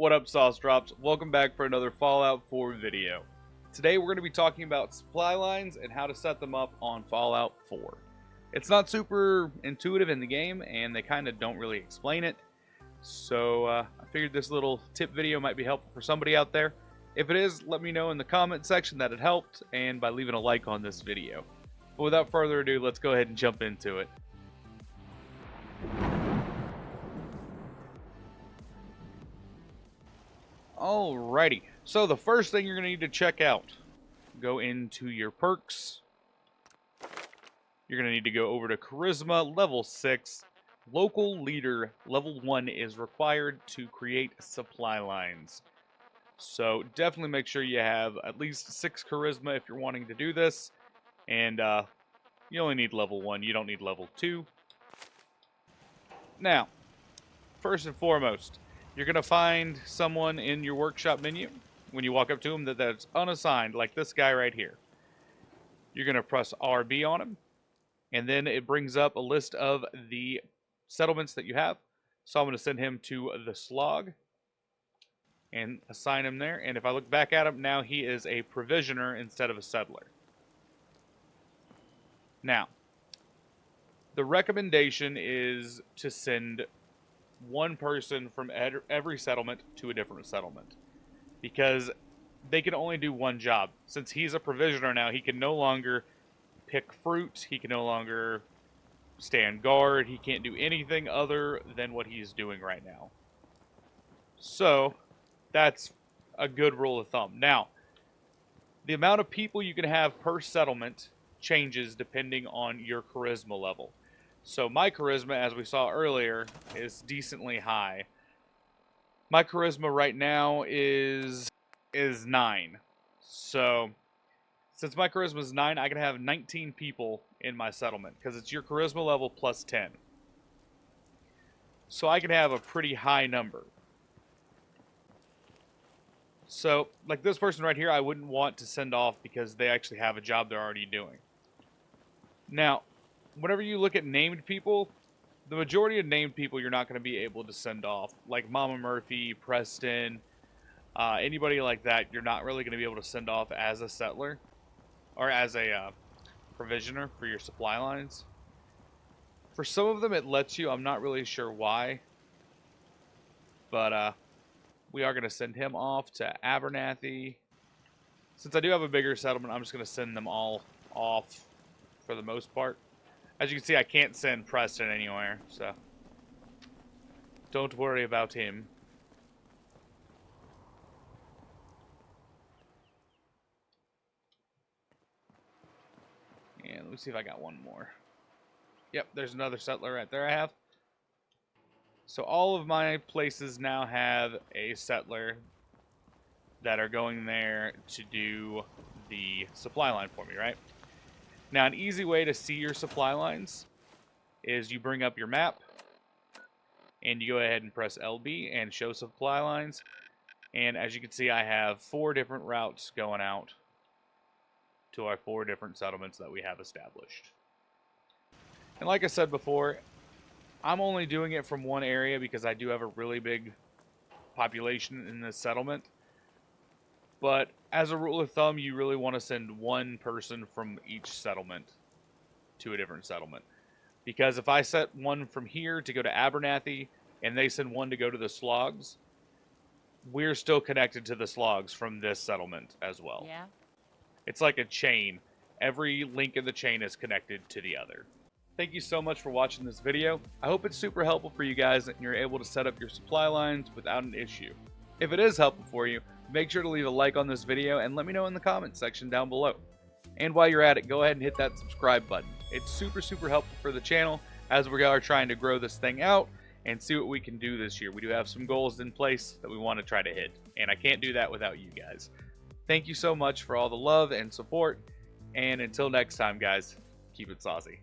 What up, Sauce Drops? Welcome back for another Fallout 4 video. Today we're going to be talking about supply lines and how to set them up on Fallout 4. It's not super intuitive in the game, and they kind of don't really explain it. So I figured this little tip video might be helpful for somebody out there. If it is, let me know in the comment section that it helped, and by leaving a like on this video. But without further ado, let's go ahead and jump into it. Alrighty, so the first thing you're going to need to check out, go into your perks. You're going to need to go over to Charisma, level 6. Local Leader, level 1 is required to create supply lines. So definitely make sure you have at least 6 Charisma if you're wanting to do this. And you only need level 1, you don't need level 2. Now, first and foremost, you're going to find someone in your workshop menu when you walk up to them that's unassigned, like this guy right here. You're going to press RB on him, and then it brings up a list of the settlements that you have. So I'm going to send him to the Slog and assign him there. And if I look back at him, now he is a provisioner instead of a settler. Now, the recommendation is to send one person from every settlement to a different settlement, because they can only do one job. Since he's a provisioner now, he can no longer pick fruit, he can no longer stand guard, he can't do anything other than what he's doing right now. So that's a good rule of thumb. Now, the amount of people you can have per settlement changes depending on your charisma level. So my charisma, as we saw earlier, is decently high. My charisma right now is 9. So since my charisma is 9, I can have 19 people in my settlement, because it's your charisma level plus 10. So I can have a pretty high number. So, like this person right here, I wouldn't want to send off because they actually have a job they're already doing. Now, whenever you look at named people, the majority of named people you're not going to be able to send off. Like Mama Murphy, Preston, anybody like that, you're not really going to be able to send off as a settler or as a provisioner for your supply lines. For some of them it lets you, I'm not really sure why. But we are going to send him off to Abernathy. Since I do have a bigger settlement, I'm just going to send them all off for the most part. As you can see, I can't send Preston anywhere, so don't worry about him. And let me see if I got one more. Yep, there's another settler right there I have. So all of my places now have a settler that are going there to do the supply line for me, right? Now, an easy way to see your supply lines is you bring up your map, and you go ahead and press LB and show supply lines. And as you can see, I have 4 different routes going out to our 4 different settlements that we have established. And like I said before, I'm only doing it from one area because I do have a really big population in this settlement. But as a rule of thumb, you really want to send one person from each settlement to a different settlement. Because if I set one from here to go to Abernathy, and they send one to go to the Slogs, we're still connected to the Slogs from this settlement as well. Yeah. It's like a chain. Every link in the chain is connected to the other. Thank you so much for watching this video. I hope it's super helpful for you guys and you're able to set up your supply lines without an issue. If it is helpful for you, make sure to leave a like on this video and let me know in the comments section down below. And while you're at it, go ahead and hit that subscribe button. It's super helpful for the channel as we are trying to grow this thing out and see what we can do this year. We do have some goals in place that we want to try to hit, and I can't do that without you guys. Thank you so much for all the love and support, and until next time, guys, keep it saucy.